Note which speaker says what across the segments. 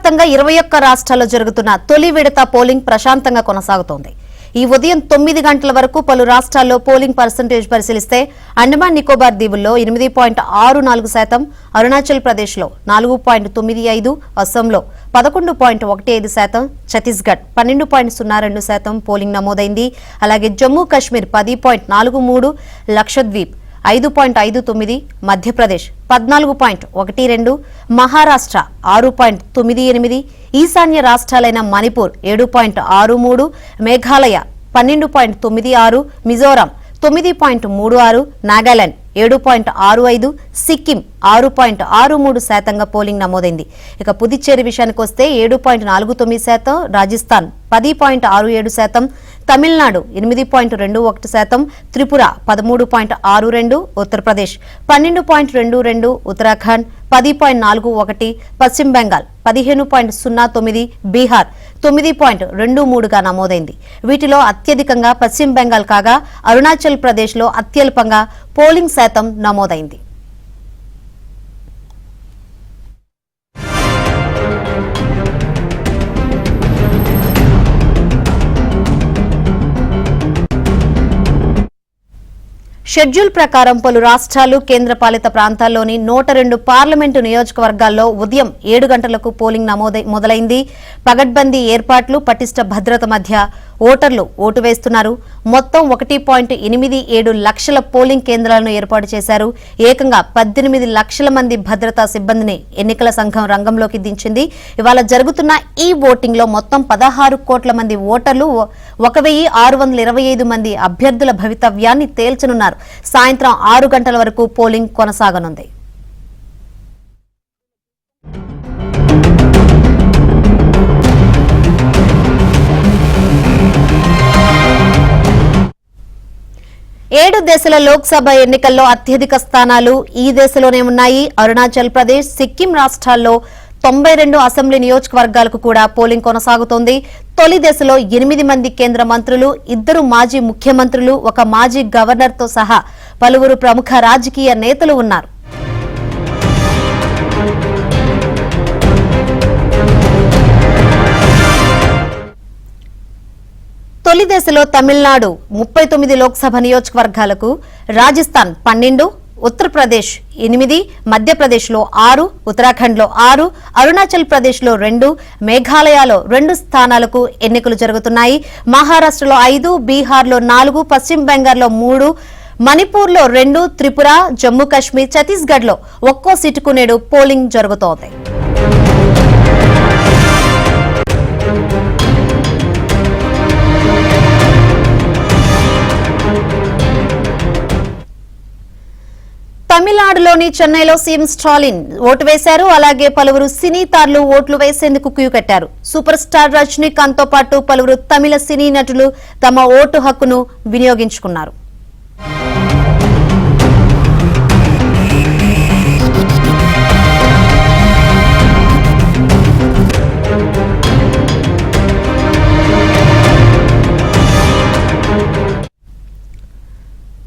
Speaker 1: దేశవ్యాప్తంగా 21 రాష్ట్రాల్లో జరుగుతున్న తొలి విడత పోలింగ్ ప్రశాంతంగా కొనసాగుతోంది. ఈ ఉదయం 9 గంటల వరకు పలు రాష్ట్రాల్లో పోలింగ్ పర్సెంటేజ్ పరిశీలిస్తే అండమాన్ నికోబార్ దీవుల్లో 8.64%, అరుణాచల్ ప్రదేశ్లో 4.95%, అస్సాంలో 11.15%, ఛత్తీస్గఢ్ 12.02% పోలింగ్ నమోదైంది. అలాగే జమ్మూ కశ్మీర్ 10.43%, లక్షద్వీప్ 5.59%, మధ్యప్రదేశ్ 14.12%, మహారాష్ట్ర 6.98%, ఈశాన్య రాష్ట్రాలైన మణిపూర్ 7.63%, మేఘాలయ 12.96%, మిజోరాం 9.36%, నాగాలాండ్ 7.65%, సిక్కిం 6.63% పోలింగ్ నమోదైంది. ఇక పుదుచ్చేరి విషయానికి వస్తే 7.49%, రాజస్థాన్ 10.67%, తమిళనాడు 8.21%, త్రిపుర 13.62%, ఉత్తరప్రదేశ్ 12.22%, ఉత్తరాఖండ్ 10.41%, పశ్చిమ బెంగాల్ 15.09%, బీహార్ 9.23%గా నమోదైంది. వీటిలో అత్యధికంగా పశ్చిమ బెంగాల్ కాగా అరుణాచల్ ప్రదేశ్లో అత్యల్పంగా పోలింగ్ శాతం నమోదైంది. షెడ్యూల్ ప్రకారం పలు రాష్ట్రాలు, కేంద్రపాలిత ప్రాంతాల్లోని 102 పార్లమెంటు నియోజకవర్గాల్లో ఉదయం 7 గంటలకు పోలింగ్ మొదలైంది. పగడ్బందీ ఏర్పాట్లు, పటిష్ట భద్రత మధ్య ఓటర్లు ఓటు వేస్తున్నారు. మొత్తం 1.87 లక్షల పోలింగ్ కేంద్రాలను ఏర్పాటు చేశారు. ఏకంగా 18 లక్షల మంది భద్రతా సిబ్బందిని ఎన్నికల సంఘం రంగంలోకి దించింది. ఇవాళ జరుగుతున్న ఈ ఓటింగ్ లో మొత్తం 16 కోట్ల మంది ఓటర్లు 1625 మంది అభ్యర్థుల భవితవ్యాన్ని తేల్చనున్నారు. సాయంత్రం 6 గంటల వరకు పోలింగ్ కొనసాగనుంది. ఏడు దేశాల లోక్సభ ఎన్నికల్లో అత్యధిక స్థానాలు ఈ దేశంలోనే ఉన్నాయి. అరుణాచల్ ప్రదేశ్, సిక్కిం రాష్ట్రాల్లో 92 అసెంబ్లీ నియోజకవర్గాలకు కూడా పోలింగ్ కొనసాగుతోంది. తొలి దశలో 8 మంది కేంద్ర మంత్రులు, 2 మాజీ ముఖ్యమంత్రులు, 1 మాజీ గవర్నర్తో సహా పలువురు ప్రముఖ రాజకీయ నేతలు ఉన్నారు. తొలి దశలో తమిళనాడు 39 లోక్సభ నియోజకవర్గాలకు, రాజస్థాన్ 12, ఉత్తరప్రదేశ్ 8, మధ్యప్రదేశ్లో 6, ఉత్తరాఖండ్లో 6, అరుణాచల్ ప్రదేశ్లో 2, మేఘాలయలో 2 స్థానాలకు ఎన్నికలు జరుగుతున్నాయి. మహారాష్ట్రలో 5, బీహార్లో 4, పశ్చిమ బెంగాల్లో 3, మణిపూర్లో 2, త్రిపుర, జమ్మూ కశ్మీర్, ఛత్తీస్గఢ్లో ఒక్కో సీటుకు నేడు పోలింగ్ జరుగుతోంది. తమిళనాడులోని చెన్నైలో సీఎం స్టాలిన్ ఓటు వేశారు. అలాగే పలువురు సినీ తారలు ఓట్లు వేసేందుకు క్యూ కట్టారు. సూపర్ స్టార్ రజనీకాంత్ తో పాటు పలువురు తమిళ సినీ నటులు తమ ఓటు హక్కును వినియోగించుకున్నారు.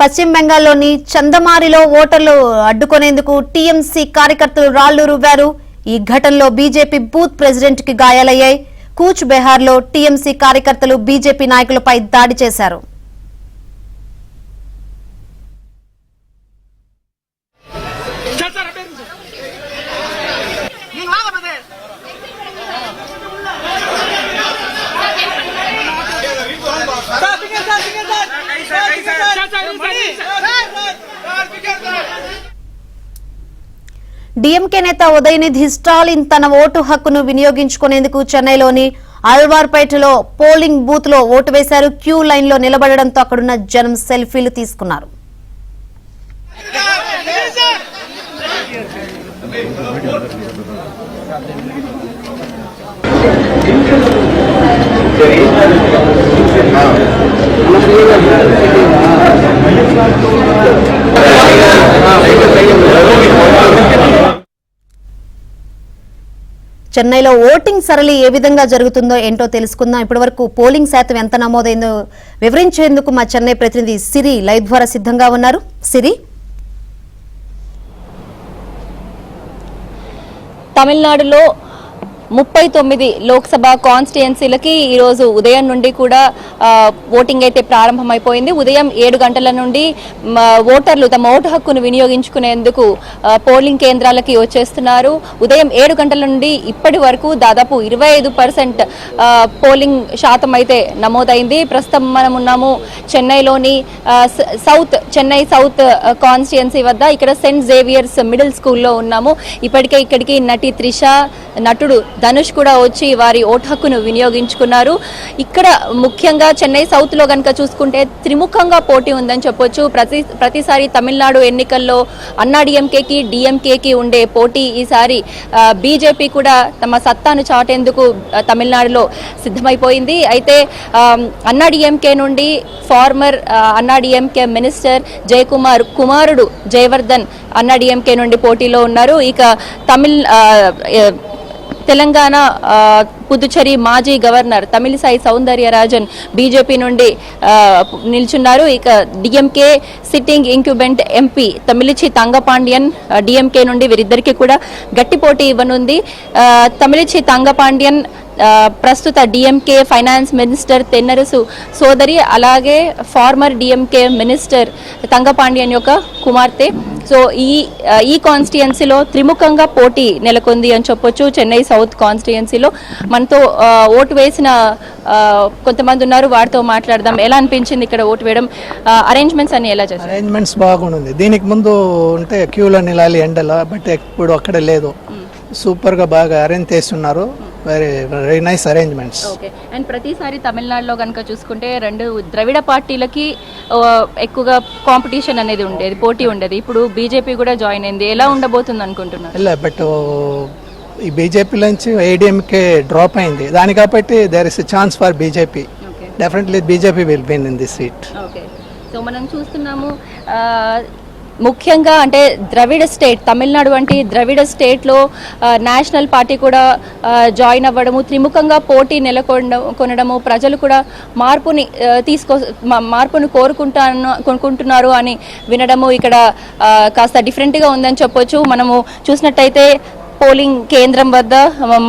Speaker 1: పశ్చిమ బెంగాల్లోని చందమారిలో ఓటర్లు అడ్డుకునేందుకు టీఎంసీ కార్యకర్తలు రాళ్లు రువ్వారు. ఈ ఘటనలో బీజేపీ బూత్ ప్రెసిడెంట్ కి గాయాలయ్యాయి. కూచ్ బెహార్లో టీఎంసీ కార్యకర్తలు బీజేపీ నాయకులపై దాడి చేశారు. డీఎంకే నేత ఉదయనిధి స్టాలిన్ తన ఓటు హక్కును వినియోగించుకునేందుకు చెన్నైలోని అల్వార్పేటలో పోలింగ్ బూత్ లో ఓటు వేశారు. క్యూ లైన్ లో నిలబడడంతో అక్కడున్న జనం సెల్ఫీలు తీసుకున్నారు. చెన్నైలో ఓటింగ్ సరళి ఏ విధంగా జరుగుతుందో ఏంటో తెలుసుకుందాం. ఇప్పటివరకు పోలింగ్ శాతం ఎంత నమోదైందో వివరించేందుకు మా చెన్నై ప్రతినిధి సిరి లైవ్ ద్వారా సిద్ధంగా ఉన్నారు. సిరి,
Speaker 2: తమిళనాడులో 39 లోక్సభ కాన్స్టిట్యుయెన్సీలకి ఈరోజు ఉదయం నుండి కూడా ఓటింగ్ అయితే ప్రారంభమైపోయింది. ఉదయం 7 గంటల నుండి ఓటర్లు తమ ఓటు హక్కును వినియోగించుకునేందుకు పోలింగ్ కేంద్రాలకి వచ్చేస్తున్నారు. ఉదయం 7 గంటల నుండి ఇప్పటి వరకు దాదాపు 25% పోలింగ్ శాతం అయితే నమోదైంది. ప్రస్తుతం మనం ఉన్నాము చెన్నైలోని చెన్నై సౌత్ కాన్స్టిట్యుయెన్సీ వద్ద. ఇక్కడ సెయింట్ జేవియర్స్ మిడిల్ స్కూల్లో ఉన్నాము. ఇప్పటికే ఇక్కడికి నటి త్రిష, నటుడు ధనుష్ కూడా వచ్చి వారి ఓటు హక్కును వినియోగించుకున్నారు. ఇక్కడ ముఖ్యంగా చెన్నై సౌత్ లో గనక చూసుకుంటే త్రిముఖంగా పోటీ ఉందని చెప్పొచ్చు. ప్రతిసారి తమిళనాడు ఎన్నికల్లో అన్నాడీఎంకేకి, డిఎంకేకి ఉండే పోటీ ఈసారి బీజేపీ కూడా తమ సత్తాను చాటేందుకు తమిళనాడులో సిద్ధమైపోయింది. అయితే అన్నాడీఎంకే నుండి ఫార్మర్ అన్నాడీఎంకే మినిస్టర్ జయకుమార్ కుమారుడు జయవర్ధన్ అన్నాడీఎంకే నుండి పోటీలో ఉన్నారు. ఇక తెలంగాణ పుదుచ్చేరి మాజీ గవర్నర్ తమిళిసై సౌందర్యరాజన్ బీజేపీ నుండి నిల్చున్నారు. ఇక DMK sitting incumbent MP Thamizhachi Thangapandian DMK నుండి వీరిద్దరికీ కూడా గట్టి పోటీ ఇవ్వనుంది. తమిళిచి తంగపాండియన్ ప్రస్తుత డిఎంకే ఫైనాన్స్ మినిస్టర్ తెన్నరసు సోదరి, అలాగే ఫార్మర్ డిఎంకే మినిస్టర్ తంగపాండియన్ యొక్క కుమార్తె. సో ఈ కాన్స్టిట్యుయెన్సీలో త్రిముఖంగా పోటీ నెలకొంది అని చెప్పొచ్చు. చెన్నై సౌత్ కాన్స్టిట్యుయెన్సీలో మనతో ఓటు వేసిన కొంతమంది ఉన్నారు, వారితో మాట్లాడదాం. ఎలా అనిపించింది ఇక్కడ ఓటు వేయడం? అరేంజ్మెంట్స్ అన్ని ఎలా చేస్తారు?
Speaker 3: అరేంజ్మెంట్స్ బాగుంది. దీనికి ముందు ఉంటే క్యూలో నిలాలి ఎండలో, బట్ ఇప్పుడు అక్కడ లేదు. సూపర్ గా బాగా అరేంజ్ చేస్తున్నారు. Very nice arrangements.
Speaker 2: Okay. And ప్రతిసారి తమిళనాడులో కనుక చూసుకుంటే రెండు ద్రవిడ పార్టీలకి ఎక్కువగా కాంపిటీషన్ అనేది ఉండేది, పోటీ ఉండేది. ఇప్పుడు బీజేపీ కూడా జాయిన్ అయింది. ఎలా ఉండబోతుంది అనుకుంటున్నారు?
Speaker 3: బట్ ఈ బీజేపీ నుంచి ఏడీఎంకే డ్రాప్ అయింది. దాని కాబట్టి there is chance for BJP. Definitely BJP will win in this seat.
Speaker 2: Okay. So మనం చూస్తున్నాము ముఖ్యంగా అంటే ద్రవిడ స్టేట్ తమిళనాడు వంటి ద్రవిడ స్టేట్లో నేషనల్ పార్టీ కూడా జాయిన్ అవ్వడము, త్రిముఖంగా పోటీ నెలకొనడము, ప్రజలు కూడా మార్పుని కోరుకుంటున్నారు అని వినడము ఇక్కడ కాస్త డిఫరెంట్గా ఉందని చెప్పొచ్చు. మనము చూసినట్టయితే పోలింగ్ కేంద్రం వద్ద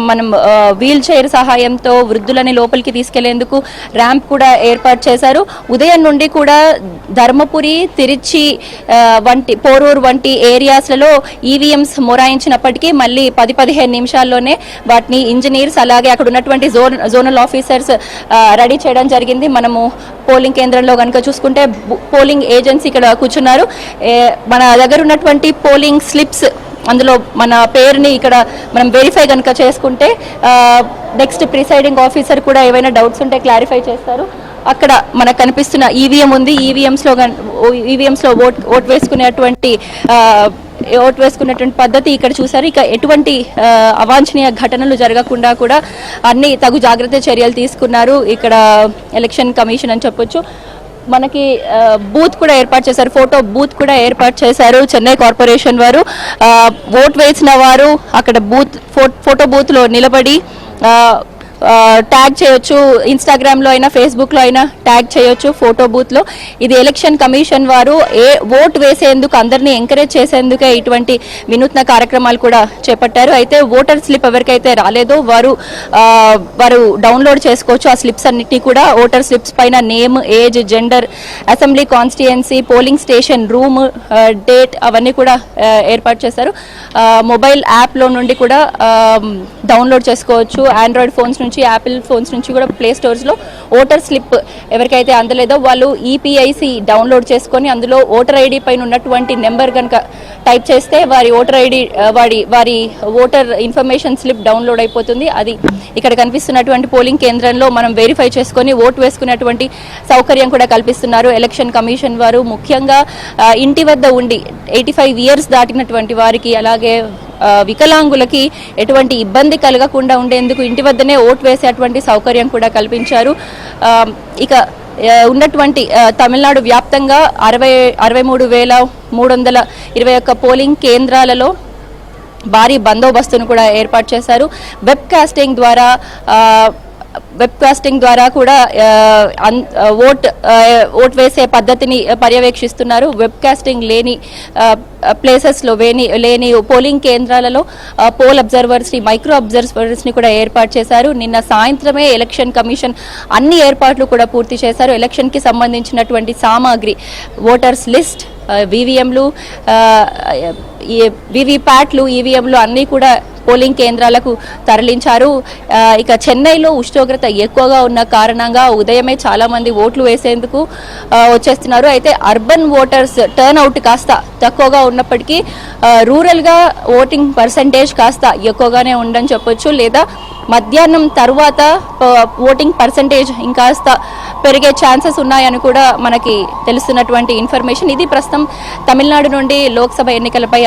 Speaker 2: మనం వీల్ చైర్ సహాయంతో వృద్ధులని లోపలికి తీసుకెళ్లేందుకు ర్యాంప్ కూడా ఏర్పాటు చేశారు. ఉదయం నుండి కూడా ధర్మపురి, తిరుచి పోరూరు వంటి ఏరియాస్లలో ఈవీఎంస్ మొరాయించినప్పటికీ మళ్ళీ 10-15 నిమిషాల్లోనే వాటిని ఇంజనీర్స్ అలాగే అక్కడ ఉన్నటువంటి జోనల్ ఆఫీసర్స్ రెడీ చేయడం జరిగింది. మనము పోలింగ్ కేంద్రంలో కనుక చూసుకుంటే పోలింగ్ ఏజెన్సీ ఇక్కడ కూర్చున్నారు. మన దగ్గర ఉన్నటువంటి పోలింగ్ స్లిప్స్, అందులో మన పేరుని ఇక్కడ మనం వెరిఫై కనుక చేసుకుంటే నెక్స్ట్ ప్రిసైడింగ్ ఆఫీసర్ కూడా ఏవైనా డౌట్స్ ఉంటే క్లారిఫై చేస్తారు. అక్కడ మనకు కనిపిస్తున్న ఈవీఎం ఉంది. ఈవీఎంస్లో ఓటు వేసుకునేటువంటి పద్ధతి ఇక్కడ చూసారు. ఇక ఎటువంటి అవాంఛనీయ ఘటనలు జరగకుండా కూడా అన్ని తగు జాగ్రత్త చర్యలు తీసుకున్నారు ఇక్కడ ఎలక్షన్ కమిషన్ అని చెప్పొచ్చు. మనకి బూత్ కూడా ఏర్పాటు చేశారు, ఫోటో బూత్ కూడా ఏర్పాటు చేశారు చెన్నై కార్పొరేషన్ వారు. ఓట్ వేసిన వారు అక్కడ ఫోటో బూత్లో నిలబడి ట్యాగ్ చేయొచ్చు. ఇన్స్టాగ్రామ్లో అయినా ఫేస్బుక్లో అయినా ట్యాగ్ చేయొచ్చు ఫోటో బూత్లో. ఇది ఎలక్షన్ కమిషన్ వారు ఓటు వేసేందుకు అందరినీ ఎంకరేజ్ చేసేందుకే ఇటువంటి వినూత్న కార్యక్రమాలు కూడా చేపట్టారు. అయితే ఓటర్ స్లిప్ ఎవరికైతే రాలేదో వారు డౌన్లోడ్ చేసుకోవచ్చు. ఆ స్లిప్స్ అన్నిటి కూడా ఓటర్ స్లిప్స్ పైన name, age, gender, assembly constituency, polling station, room, date అవన్నీ కూడా ఏర్పాటు చేశారు. మొబైల్ యాప్లో నుండి కూడా డౌన్లోడ్ చేసుకోవచ్చు. ఆండ్రాయిడ్ ఫోన్స్ నుంచి, యాపిల్ ఫోన్స్ నుంచి కూడా ప్లే స్టోర్స్లో ఓటర్ స్లిప్ ఎవరికైతే అందలేదో వాళ్ళు ఈపీఐసి డౌన్లోడ్ చేసుకొని అందులో ఓటర్ ఐడి పైన ఉన్నటువంటి నెంబర్ కనుక టైప్ చేస్తే వారి ఓటర్ ఐడి వారి ఓటర్ ఇన్ఫర్మేషన్ స్లిప్ డౌన్లోడ్ అయిపోతుంది. అది ఇక్కడ కనిపిస్తున్నటువంటి పోలింగ్ కేంద్రంలో మనం వెరిఫై చేసుకొని ఓటు వేసుకునేటువంటి సౌకర్యం కూడా కల్పిస్తున్నారు ఎలక్షన్ కమిషన్ వారు. ముఖ్యంగా ఇంటి వద్ద ఉండి 85 ఇయర్స్ దాటినటువంటి వారికి అలాగే వికలాంగులకి ఎటువంటి ఇబ్బంది కలగకుండా ఉండేందుకు ఇంటి వద్దనే ఓటు వేసేటువంటి సౌకర్యం కూడా కల్పించారు. ఇక ఉన్నటువంటి తమిళనాడు వ్యాప్తంగా 63,321 పోలింగ్ కేంద్రాలలో భారీ బందోబస్తును కూడా ఏర్పాటు చేశారు. వెబ్ కాస్టింగ్ ద్వారా వెబ్కాస్టింగ్ ద్వారా కూడా ఓట్ వేసే పద్ధతిని పర్యవేక్షిస్తున్నారు. వెబ్కాస్టింగ్ లేని ప్లేసెస్లో లేని పోలింగ్ కేంద్రాలలో పోల్ అబ్జర్వర్స్ని, మైక్రో అబ్జర్వర్స్ని కూడా ఏర్పాటు చేశారు. నిన్న సాయంత్రమే ఎలక్షన్ కమిషన్ అన్ని ఏర్పాట్లు కూడా పూర్తి చేశారు. ఎలక్షన్కి సంబంధించినటువంటి సామాగ్రి, ఓటర్స్ లిస్ట్, వివిఎంలు, వివిప్యాట్లు, ఈవీఎంలు అన్నీ కూడా పోలింగ్ కేంద్రాలకు తరలించారు. ఇక చెన్నైలో ఉష్ణోగ్రత ఎక్కువగా ఉన్న కారణంగా ఉదయమే చాలా మంది ఓట్లు వేసేందుకు వచ్చేస్తున్నారు. అయితే అర్బన్ ఓటర్స్ టర్న్ అవుట్ కాస్త తక్కువగా ఉన్నప్పటికీ రూరల్గా ఓటింగ్ పర్సంటేజ్ కాస్త ఎక్కువగానే ఉందని చెప్పొచ్చు. లేదా మధ్యాహ్నం తర్వాత ఓటింగ్ పర్సంటేజ్ ఇంకాస్త పెరిగే ఛాన్సెస్ ఉన్నాయని కూడా మనకి తెలుస్తున్నటువంటి ఇన్ఫర్మేషన్. ఇది ప్రస్తుతం తమిళనాడు నుండి లోక్సభ ఎన్నికలపై